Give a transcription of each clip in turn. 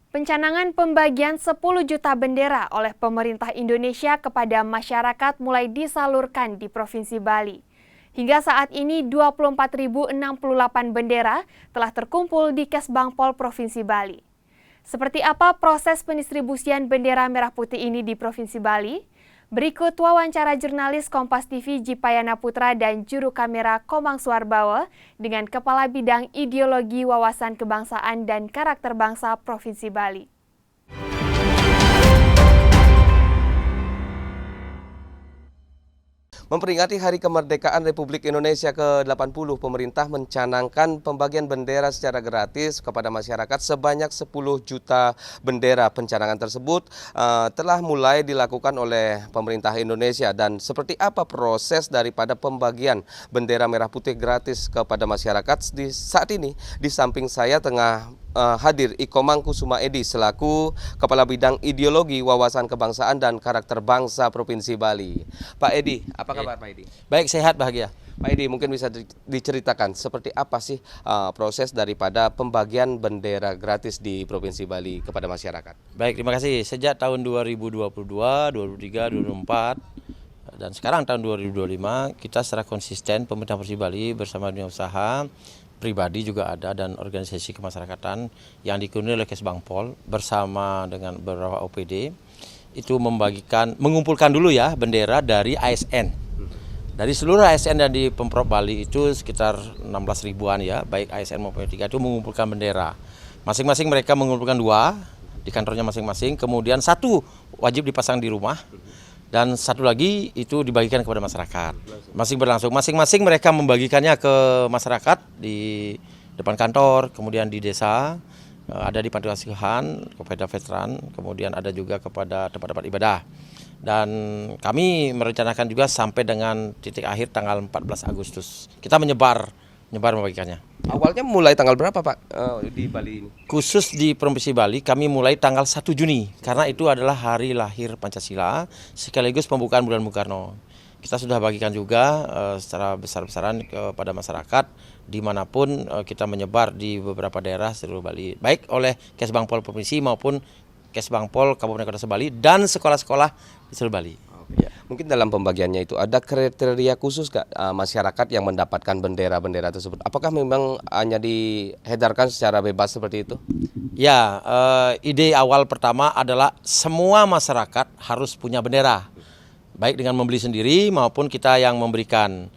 Pencanangan pembagian 10 juta bendera oleh pemerintah Indonesia kepada masyarakat mulai disalurkan di Provinsi Bali. Hingga saat ini 24.068 bendera telah terkumpul di Kesbangpol Provinsi Bali. Seperti apa proses pendistribusian bendera merah putih ini di Provinsi Bali? Berikut wawancara jurnalis Kompas TV Jipayana Putra dan juru kamera Komang Suarbawa dengan Kepala Bidang Ideologi Wawasan Kebangsaan dan Karakter Bangsa Provinsi Bali. Memperingati Hari Kemerdekaan Republik Indonesia ke-80, pemerintah mencanangkan pembagian bendera secara gratis kepada masyarakat sebanyak 10 juta bendera. Pencanangan tersebut telah mulai dilakukan oleh pemerintah Indonesia. Dan seperti apa proses daripada pembagian bendera merah putih gratis kepada masyarakat? Saat ini di samping saya tengah hadir Ikomang Kusuma Edi selaku Kepala Bidang Ideologi Wawasan Kebangsaan dan Karakter Bangsa Provinsi Bali. Pak Edi, apa kabar Pak Edi? Baik, sehat, bahagia. Pak Edi, mungkin bisa diceritakan seperti apa sih proses daripada pembagian bendera gratis di Provinsi Bali kepada masyarakat? Baik, terima kasih. Sejak tahun 2022, 2023, 2024, dan sekarang tahun 2025, kita secara konsisten pemerintah Provinsi Bali bersama dunia usaha, pribadi juga ada, dan organisasi kemasyarakatan yang diketuai oleh Kesbangpol bersama dengan beberapa OPD itu mengumpulkan dulu ya bendera dari ASN. Dari seluruh ASN dan di Pemprov Bali itu sekitar 16 ribuan ya, baik ASN maupun P3 itu mengumpulkan bendera. Masing-masing mereka mengumpulkan 2 di kantornya masing-masing, kemudian 1 wajib dipasang di rumah. Dan 1 lagi itu dibagikan kepada masyarakat. Masing-masing mereka membagikannya ke masyarakat di depan kantor, kemudian di desa, ada di panti asuhan, kepada veteran, kemudian ada juga kepada tempat-tempat ibadah. Dan kami merencanakan juga sampai dengan titik akhir tanggal 14 Agustus. Kita menyebar membagikannya. Awalnya mulai tanggal berapa Pak di Bali ini? Khusus di Provinsi Bali kami mulai tanggal 1 Juni karena itu adalah hari lahir Pancasila sekaligus pembukaan bulan Bung Karno. Kita sudah bagikan juga secara besar-besaran kepada masyarakat dimanapun kita menyebar di beberapa daerah seluruh Bali, baik oleh Kesbangpol Provinsi maupun Kesbangpol Kabupaten Kota Bali dan sekolah-sekolah di seluruh Bali. Ya. Mungkin dalam pembagiannya itu ada kriteria khusus nggak masyarakat yang mendapatkan bendera-bendera tersebut? Apakah memang hanya diedarkan secara bebas seperti itu? Ya, ide awal pertama adalah semua masyarakat harus punya bendera, baik dengan membeli sendiri maupun kita yang memberikan.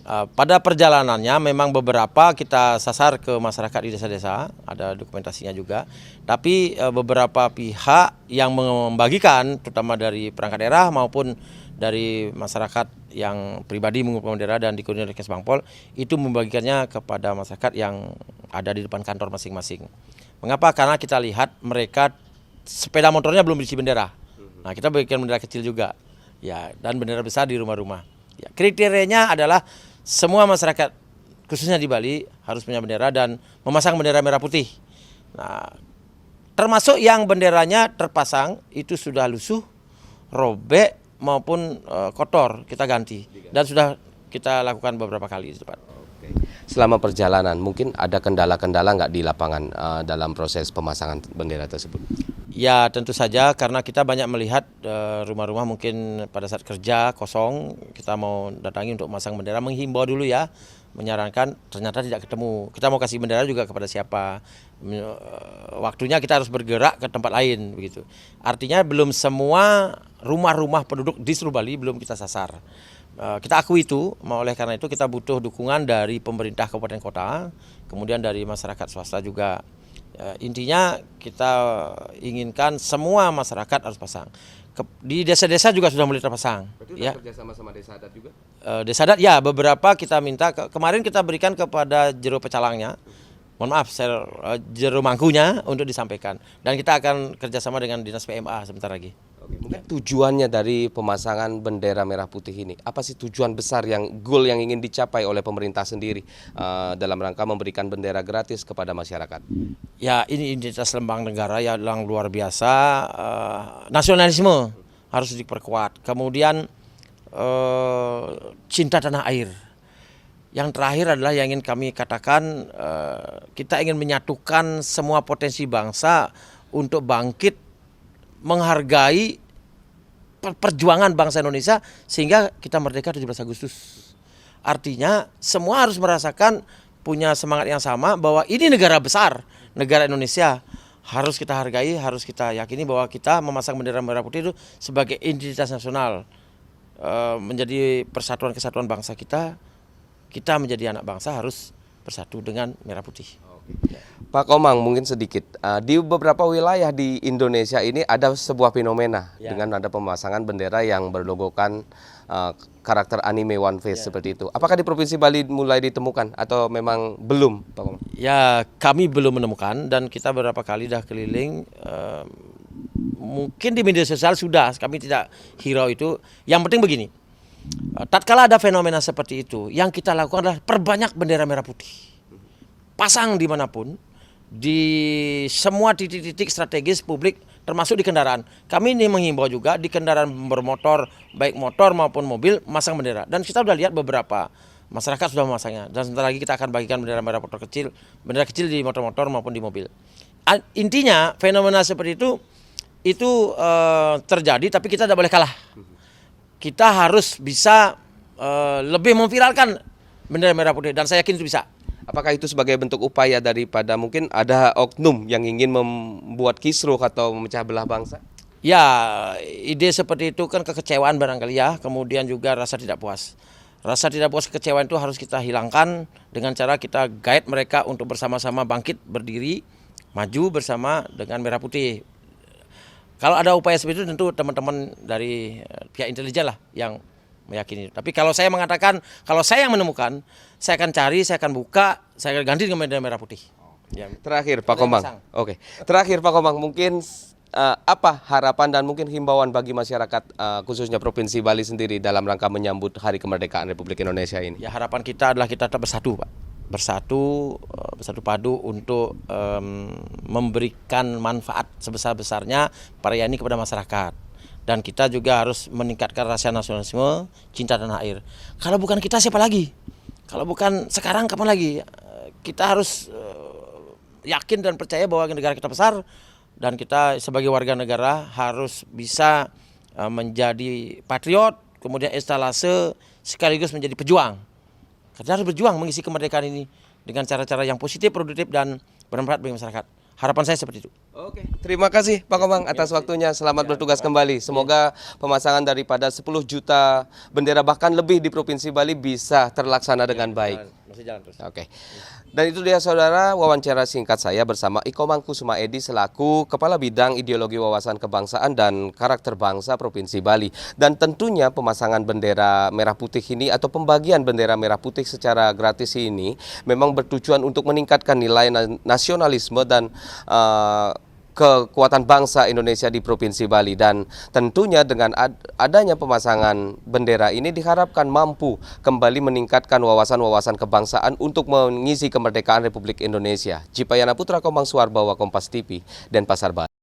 Pada perjalanannya memang beberapa kita sasar ke masyarakat di desa-desa, ada dokumentasinya juga. Tapi beberapa pihak yang membagikan, terutama dari perangkat daerah maupun dari masyarakat yang pribadi mengumpulkan bendera dan dikoordinir oleh Kesbangpol, itu membagikannya kepada masyarakat yang ada di depan kantor masing-masing. Mengapa? Karena kita lihat mereka sepeda motornya belum diisi bendera. Nah, kita bagikan bendera kecil juga, ya, dan bendera besar di rumah-rumah. Ya, kriterianya adalah semua masyarakat khususnya di Bali harus punya bendera dan memasang bendera merah putih. Nah, termasuk yang benderanya terpasang itu sudah lusuh, robek maupun kotor kita ganti dan sudah kita lakukan beberapa kali di tempat. Selama perjalanan mungkin ada kendala-kendala nggak di lapangan dalam proses pemasangan bendera tersebut? Ya tentu saja karena kita banyak melihat rumah-rumah mungkin pada saat kerja kosong, kita mau datangi untuk memasang bendera, menghimbau dulu ya, menyarankan ternyata tidak ketemu. Kita mau kasih bendera juga kepada siapa, waktunya kita harus bergerak ke tempat lain begitu. Artinya belum semua rumah-rumah penduduk di seluruh Bali belum kita sasar. Kita akui itu, oleh karena itu kita butuh dukungan dari pemerintah kabupaten kota, kemudian dari masyarakat swasta juga. Intinya kita inginkan semua masyarakat harus pasang. Di desa-desa juga sudah mulai terpasang. Berarti ya. kerja sama Desa Adat juga? Desa Adat ya beberapa kita minta. Kemarin kita berikan kepada jero pecalangnya. Mohon maaf, jero mangkunya untuk disampaikan. Dan kita akan kerjasama dengan Dinas PMA sebentar lagi. Mungkin tujuannya dari pemasangan bendera merah putih ini, apa sih tujuan besar goal yang ingin dicapai oleh pemerintah sendiri dalam rangka memberikan bendera gratis kepada masyarakat? Ya ini identitas lambang negara yang luar biasa, nasionalisme harus diperkuat, kemudian cinta tanah air. Yang terakhir adalah yang ingin kami katakan, kita ingin menyatukan semua potensi bangsa untuk bangkit menghargai perjuangan bangsa Indonesia sehingga kita merdeka 17 Agustus. Artinya semua harus merasakan punya semangat yang sama bahwa ini negara besar, negara Indonesia. Harus kita hargai, harus kita yakini bahwa kita memasang bendera merah putih itu sebagai identitas nasional. Menjadi persatuan kesatuan bangsa kita menjadi anak bangsa harus bersatu dengan merah putih. Pak Komang, mungkin sedikit, di beberapa wilayah di Indonesia ini ada sebuah fenomena dengan ada pemasangan bendera yang berlogokan karakter anime One Piece seperti itu. Apakah di Provinsi Bali mulai ditemukan atau memang belum, Pak Komang? Ya, kami belum menemukan dan kita beberapa kali dah keliling. Mungkin di media sosial sudah, kami tidak hirau itu. Yang penting begini, tatkala ada fenomena seperti itu, yang kita lakukan adalah perbanyak bendera merah putih. Pasang dimanapun, di semua titik-titik strategis publik, termasuk di kendaraan. Kami ini menghimbau juga di kendaraan bermotor, baik motor maupun mobil, masang bendera. Dan kita sudah lihat beberapa masyarakat sudah memasangnya. Dan sebentar lagi kita akan bagikan bendera merah putih kecil, bendera kecil di motor-motor maupun di mobil. Intinya fenomena seperti itu terjadi, tapi kita tidak boleh kalah. Kita harus bisa lebih memviralkan bendera merah putih dan saya yakin itu bisa. Apakah itu sebagai bentuk upaya daripada mungkin ada oknum yang ingin membuat kisruh atau memecah belah bangsa? Ya, ide seperti itu kan kekecewaan barangkali ya, kemudian juga rasa tidak puas. Rasa tidak puas, kekecewaan itu harus kita hilangkan dengan cara kita guide mereka untuk bersama-sama bangkit, berdiri, maju bersama dengan merah putih. Kalau ada upaya seperti itu tentu teman-teman dari pihak intelijen lah yang meyakini. Tapi kalau saya mengatakan, kalau saya yang menemukan, saya akan cari, saya akan buka, saya akan ganti dengan bendera merah putih. Ya. Terakhir Pak Komang. Oke. Terakhir Pak Komang, mungkin apa harapan dan mungkin himbauan bagi masyarakat khususnya Provinsi Bali sendiri dalam rangka menyambut Hari Kemerdekaan Republik Indonesia ini? Ya, harapan kita adalah kita tetap bersatu, Pak. Bersatu padu untuk memberikan manfaat sebesar-besarnya perayaan ini kepada masyarakat. Dan kita juga harus meningkatkan rasa nasionalisme, cinta tanah air. Kalau bukan kita, siapa lagi? Kalau bukan sekarang, kapan lagi? Kita harus yakin dan percaya bahwa negara kita besar dan kita sebagai warga negara harus bisa menjadi patriot, kemudian instalase sekaligus menjadi pejuang. Kita harus berjuang mengisi kemerdekaan ini dengan cara-cara yang positif, produktif dan bermanfaat bagi masyarakat. Harapan saya seperti itu. Oke, terima kasih Pak Komang atas waktunya. Selamat bertugas kembali. Semoga pemasangan daripada 10 juta bendera bahkan lebih di Provinsi Bali bisa terlaksana dengan baik. Masih jalan terus. Oke. Dan itu dia saudara wawancara singkat saya bersama Ikomang Kusuma Edi selaku Kepala Bidang Ideologi Wawasan Kebangsaan dan Karakter Bangsa Provinsi Bali. Dan tentunya pemasangan bendera merah putih ini atau pembagian bendera merah putih secara gratis ini memang bertujuan untuk meningkatkan nilai nasionalisme dan kekuatan bangsa Indonesia di Provinsi Bali. Dan tentunya dengan adanya pemasangan bendera ini diharapkan mampu kembali meningkatkan wawasan-wawasan kebangsaan untuk mengisi kemerdekaan Republik Indonesia. Jipayana Putra, Komang Suarbawa, Kompas TV, Denpasar, Bali.